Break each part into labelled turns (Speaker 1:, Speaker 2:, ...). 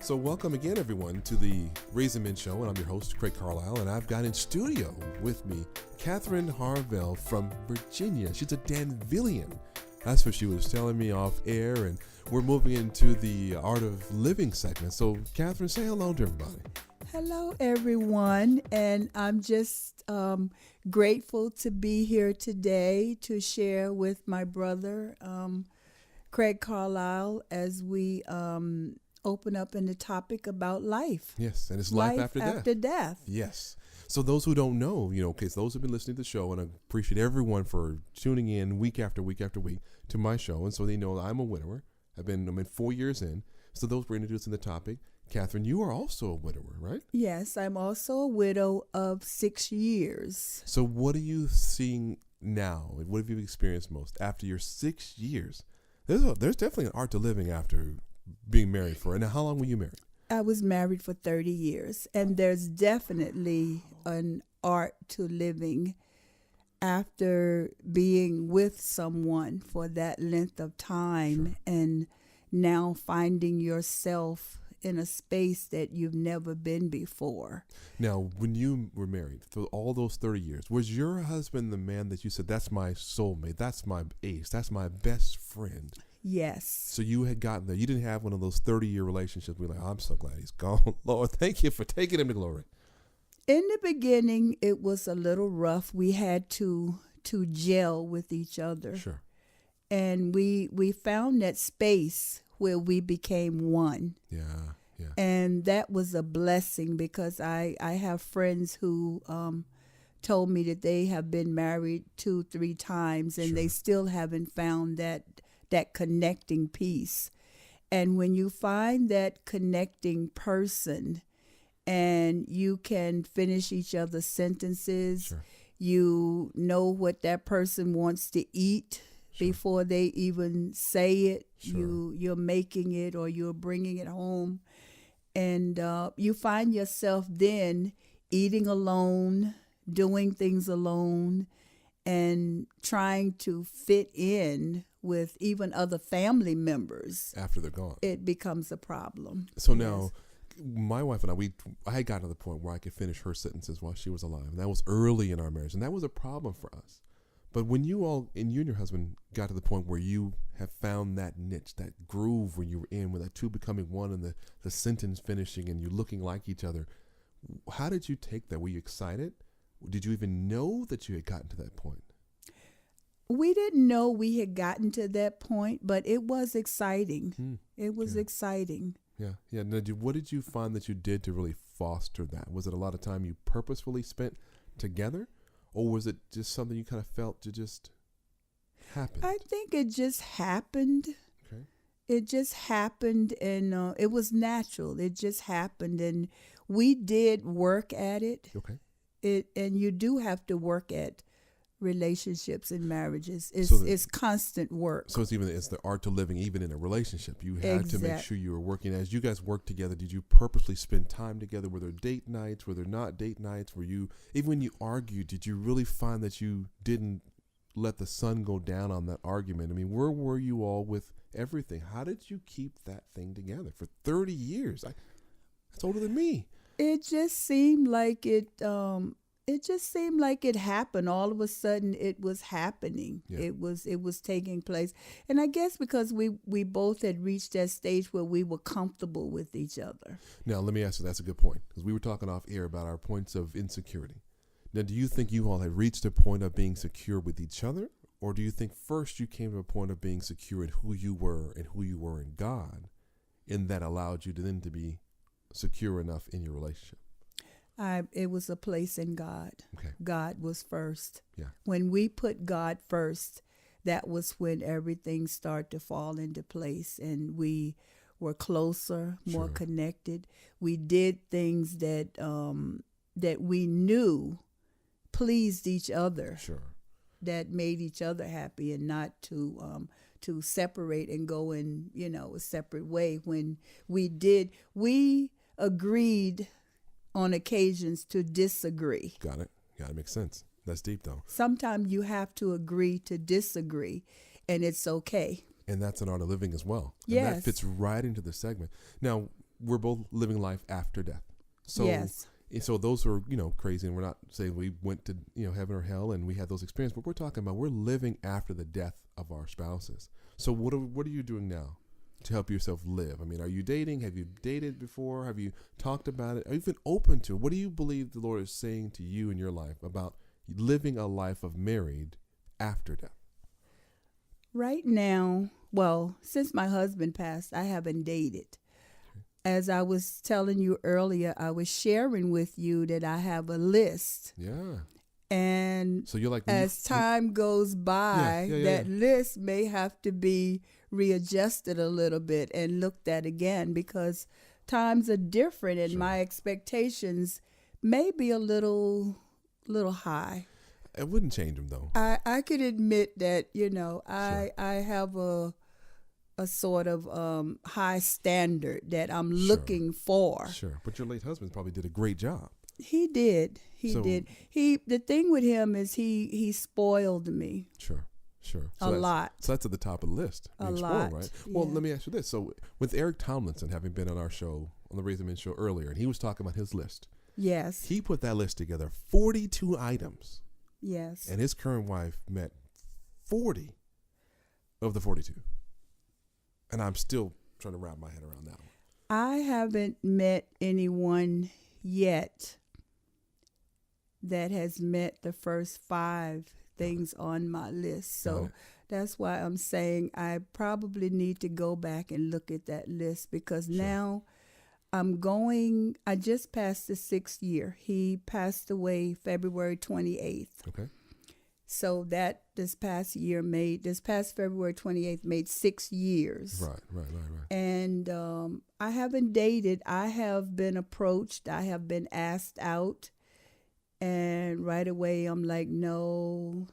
Speaker 1: So welcome again, everyone, to the Raisin Men Show, and I'm your host, Craig Carlisle, and I've got in studio with me Katherine Harvell from Virginia. She's a Danvillian. That's what she was telling me off air, and we're moving into the Art of Living segment. So, Katherine, say hello to everybody.
Speaker 2: Hello, everyone, and I'm just grateful to be here today to share with my brother, Craig Carlisle, as we open up in the topic about life.
Speaker 1: Yes, and it's life after death. Yes. So those who don't know, because those who've been listening to the show, and I appreciate everyone for tuning in week after week after week to my show, and so they know I'm a widower. I'm 4 years in. So those were introduced in the topic. Katherine, you are also a widower, right?
Speaker 2: Yes, I'm also a widow of 6 years.
Speaker 1: So what are you seeing now? What have you experienced most after your 6 years? There's definitely an art to living after being married for. And how long were you married?
Speaker 2: I was married for 30 years, and there's definitely an art to living after being with someone for that length of time.
Speaker 1: Sure.
Speaker 2: And now finding yourself in a space that you've never been before.
Speaker 1: Now, when you were married for all those 30 years, was your husband the man that you said, that's my soulmate, that's my ace, that's my best friend?
Speaker 2: Yes.
Speaker 1: So you had gotten there. You didn't have one of those 30-year relationships where you're like, I'm so glad he's gone. Lord, thank you for taking him to glory.
Speaker 2: In the beginning, it was a little rough. We had to gel with each other.
Speaker 1: Sure.
Speaker 2: And we found that space where we became one.
Speaker 1: Yeah.
Speaker 2: And that was a blessing, because I have friends who told me that they have been married 2-3 times and
Speaker 1: Sure.
Speaker 2: they still haven't found that connecting piece. And when you find that connecting person and you can finish each other's sentences,
Speaker 1: Sure.
Speaker 2: you know what that person wants to eat. Sure. Before they even say it,
Speaker 1: Sure.
Speaker 2: you're making it or you're bringing it home. And you find yourself then eating alone, doing things alone, and trying to fit in with even other family members.
Speaker 1: After they're gone.
Speaker 2: It becomes a problem.
Speaker 1: So now, my wife and I had gotten to the point where I could finish her sentences while she was alive. And that was early in our marriage. And that was a problem for us. But when you and your husband got to the point where you have found that niche, that groove when you were in, with that two becoming one and the sentence finishing and you looking like each other, how did you take that? Were you excited? Did you even know that you had gotten to that point?
Speaker 2: We didn't know we had gotten to that point, but it was exciting. It was exciting.
Speaker 1: Yeah. Now, what did you find that you did to really foster that? Was it a lot of time you purposefully spent together? Or was it just something you kind of felt to just happen?
Speaker 2: I think it just happened.
Speaker 1: Okay.
Speaker 2: It just happened, and it was natural. It just happened, and we did work at it.
Speaker 1: Okay.
Speaker 2: And you do have to work at relationships and marriages. It's constant work.
Speaker 1: So it's the art to living even in a relationship. You had to make sure you were working. As you guys worked together, did you purposely spend time together? Were there date nights? Were there not date nights? Even when you argued, did you really find that you didn't let the sun go down on that argument? I mean, where were you all with everything? How did you keep that thing together for 30 years? That's older than me.
Speaker 2: It just seemed like it happened. All of a sudden it was happening.
Speaker 1: Yeah.
Speaker 2: It was taking place. And I guess because we both had reached that stage where we were comfortable with each other.
Speaker 1: Now, let me ask you, that's a good point, because we were talking off air about our points of insecurity. Now, do you think you all had reached a point of being secure with each other? Or do you think first you came to a point of being secure in who you were and who you were in God, and that allowed you to then to be secure enough in your relationship?
Speaker 2: It was a place in God.
Speaker 1: Okay.
Speaker 2: God was first.
Speaker 1: Yeah.
Speaker 2: When we put God first, that was when everything started to fall into place, and we were closer, more
Speaker 1: Sure.
Speaker 2: connected. We did things that we knew pleased each other.
Speaker 1: Sure.
Speaker 2: That made each other happy, and not to separate and go in, a separate way. When we agreed on occasions to disagree.
Speaker 1: Got it. Got it. Makes sense. That's deep, though.
Speaker 2: Sometimes you have to agree to disagree, and it's okay.
Speaker 1: And that's an art of living as well. And
Speaker 2: Yes.
Speaker 1: that fits right into the segment. Now, we're both living life after death. So,
Speaker 2: yes.
Speaker 1: so those are, crazy. And we're not saying we went to, heaven or hell and we had those experiences, but we're talking about we're living after the death of our spouses. So what are you doing now to help yourself live? I mean, are you dating? Have you dated before? Have you talked about it? Are you even open to it? What do you believe the Lord is saying to you in your life about living a life of married after death?
Speaker 2: Right now, well, since my husband passed, I haven't dated. As I was telling you earlier, I was sharing with you that I have a list.
Speaker 1: Yeah.
Speaker 2: And
Speaker 1: so you're like,
Speaker 2: as time goes by, that list may have to be readjusted a little bit and looked at again, because times are different and my expectations may be a little high.
Speaker 1: It wouldn't change them, though.
Speaker 2: I could admit that, I have a sort of high standard that I'm looking for.
Speaker 1: Sure. But your late husband probably did a great job.
Speaker 2: He did. He did. The thing with him is he spoiled me.
Speaker 1: Sure. So
Speaker 2: a lot.
Speaker 1: So that's at the top of the list.
Speaker 2: A lot.
Speaker 1: Right? Well, let me ask you this. So with Eric Tomlinson having been on our show, on the Raise the Men show earlier, and he was talking about his list.
Speaker 2: Yes.
Speaker 1: He put that list together, 42 items.
Speaker 2: Yes.
Speaker 1: And his current wife met 40 of the 42. And I'm still trying to wrap my head around that one.
Speaker 2: I haven't met anyone yet that has met the first 5 things on my list. So that's why I'm saying I probably need to go back and look at that list, because now I just passed the 6th year. He passed away February 28th.
Speaker 1: Okay.
Speaker 2: So that this past February 28th made 6 years.
Speaker 1: Right.
Speaker 2: And I haven't dated. I have been approached. I have been asked out. And right away, I'm like, no,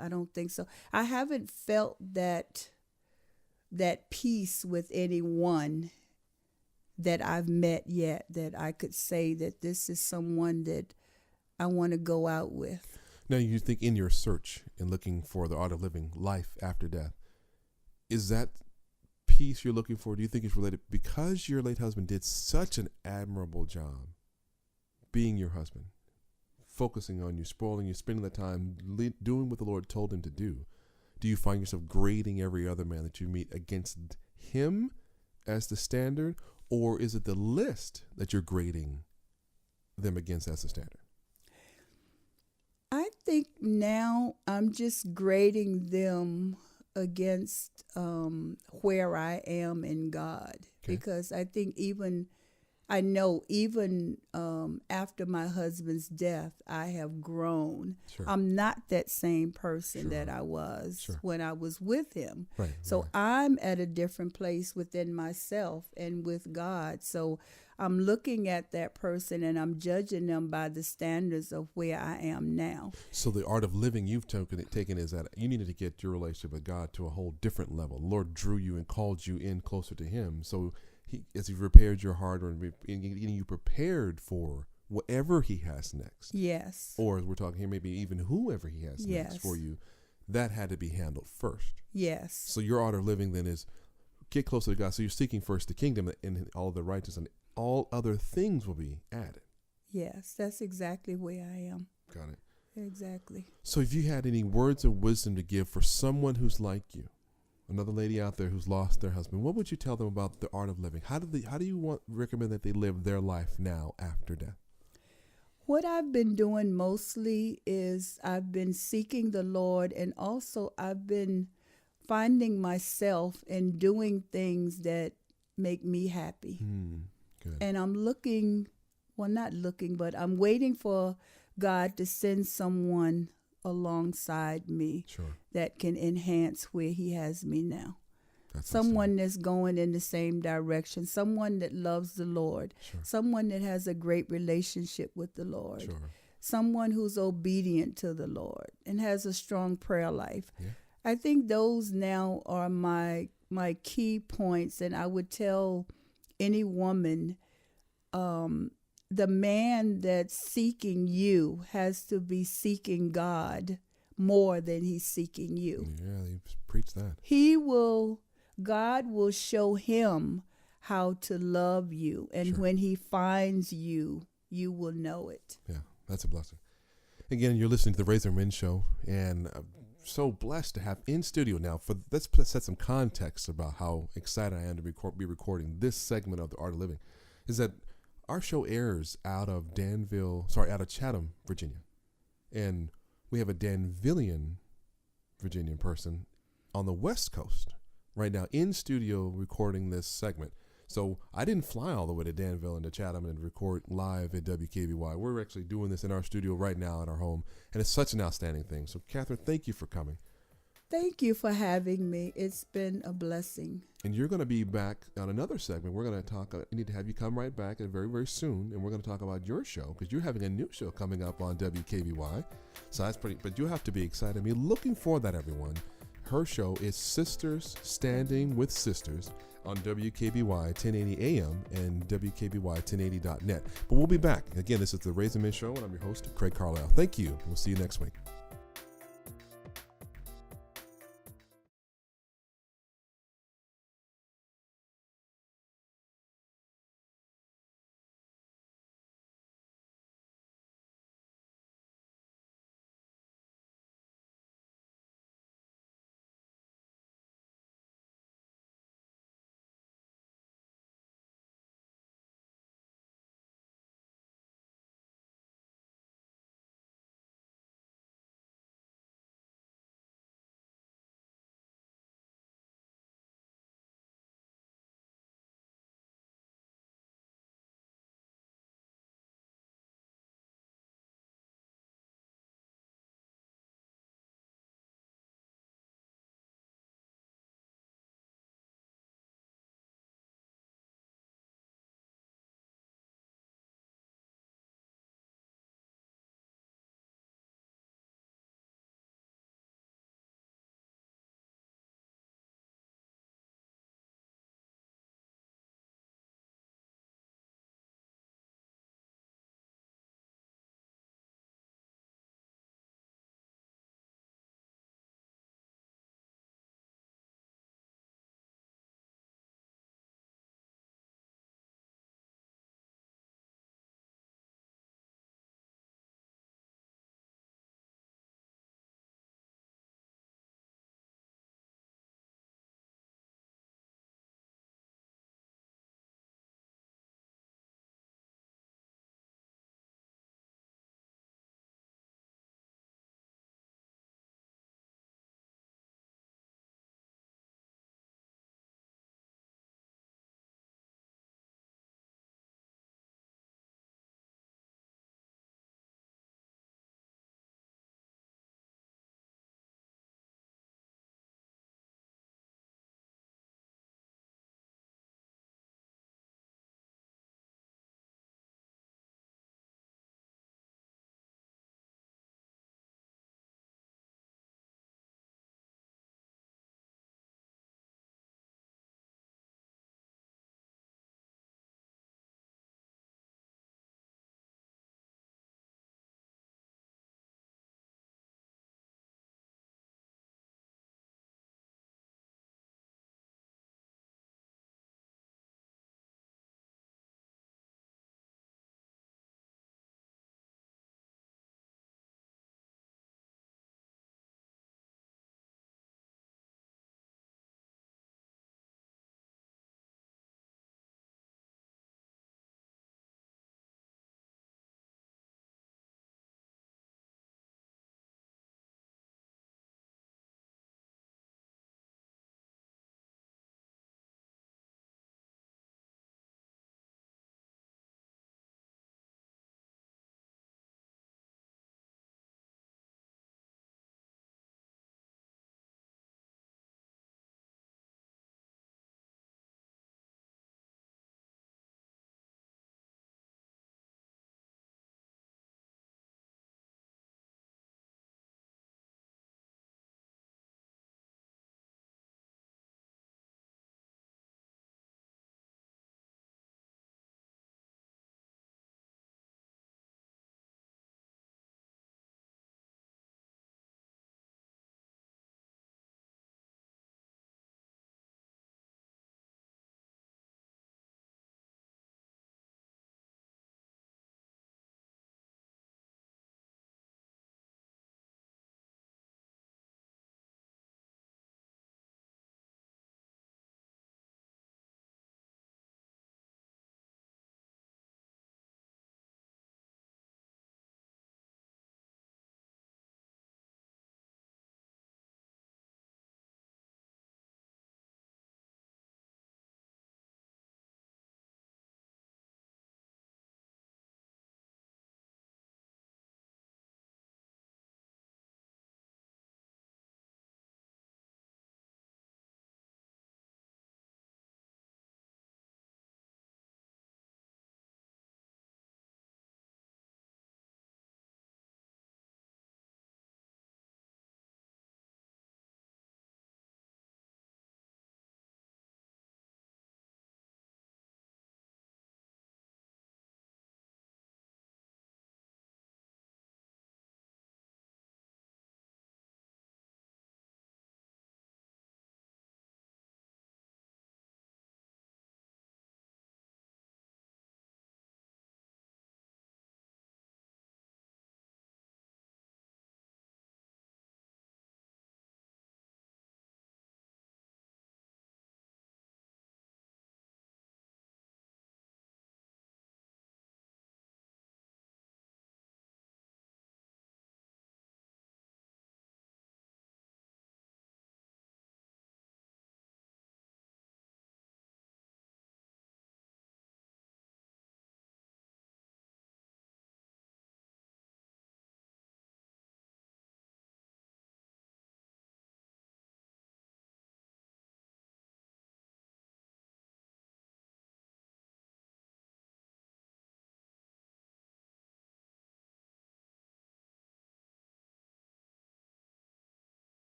Speaker 2: I don't think so. I haven't felt that peace with anyone that I've met yet, that I could say that this is someone that I want to go out with.
Speaker 1: Now, you think in your search and looking for the art of living life after death, is that peace you're looking for, do you think it's related because your late husband did such an admirable job being your husband, focusing on you, spoiling you, spending the time doing what the Lord told him to do? Do you find yourself grading every other man that you meet against him as the standard, or is it the list that you're grading them against as the standard?
Speaker 2: I think now I'm just grading them against where I am in God. Okay. Because I think even after my husband's death, I have grown. Sure. I'm not that same person that I was when I was with him. Right, so I'm at a different place within myself and with God. So I'm looking at that person and I'm judging them by the standards of where I am now.
Speaker 1: So the art of living you've taken is that you needed to get your relationship with God to a whole different level. The Lord drew you and called you in closer to him. So as he repaired your heart or getting you prepared for whatever he has next.
Speaker 2: Yes.
Speaker 1: Or as we're talking here, maybe even whoever he has next for you, that had to be handled first.
Speaker 2: Yes.
Speaker 1: So your art of living then is get closer to God. So you're seeking first the kingdom and all the righteousness, and all other things will be added.
Speaker 2: Yes, that's exactly where I am.
Speaker 1: Got it.
Speaker 2: Exactly.
Speaker 1: So if you had any words of wisdom to give for someone who's like you, another lady out there who's lost their husband, what would you tell them about the art of living? How do you recommend that they live their life now after death?
Speaker 2: What I've been doing mostly is I've been seeking the Lord, and also I've been finding myself and doing things that make me happy.
Speaker 1: Good.
Speaker 2: And I'm I'm waiting for God to send someone alongside me that can enhance where he has me now. Someone that's going in the same direction, someone that loves the Lord, someone that has a great relationship with the Lord, someone who's obedient to the Lord and has a strong prayer life. Yeah. I think those now are my key points, and I would tell any woman, the man that's seeking you has to be seeking God more than he's seeking you.
Speaker 1: Yeah, he preached that.
Speaker 2: God will show him how to love you. And
Speaker 1: Sure.
Speaker 2: when he finds you, you will know it.
Speaker 1: Yeah, that's a blessing. Again, you're listening to the Razor Men Show, and I'm so blessed to have in studio now. Let's set some context about how excited I am to be recording this segment of The Art of Living. Is that our show airs out of Chatham, Virginia, and we have a Danvillian Virginian person on the West Coast right now in studio recording this segment. So I didn't fly all the way to Danville and to Chatham and record live at WKBY. We're actually doing this in our studio right now at our home, and it's such an outstanding thing. So, Katherine, thank you for coming.
Speaker 2: Thank you for having me. It's been a blessing.
Speaker 1: And you're going to be back on another segment. We're going to talk. I need to have you come right back very, very soon, and we're going to talk about your show because you're having a new show coming up on WKBY. So that's pretty. But you have to be excited. I mean, looking for that, everyone. Her show is Sisters Standing with Sisters on WKBY 1080 AM and WKBY1080.net. But we'll be back. Again, this is the Razor Men Show, and I'm your host, Craig Carlisle. Thank you. We'll see you next week.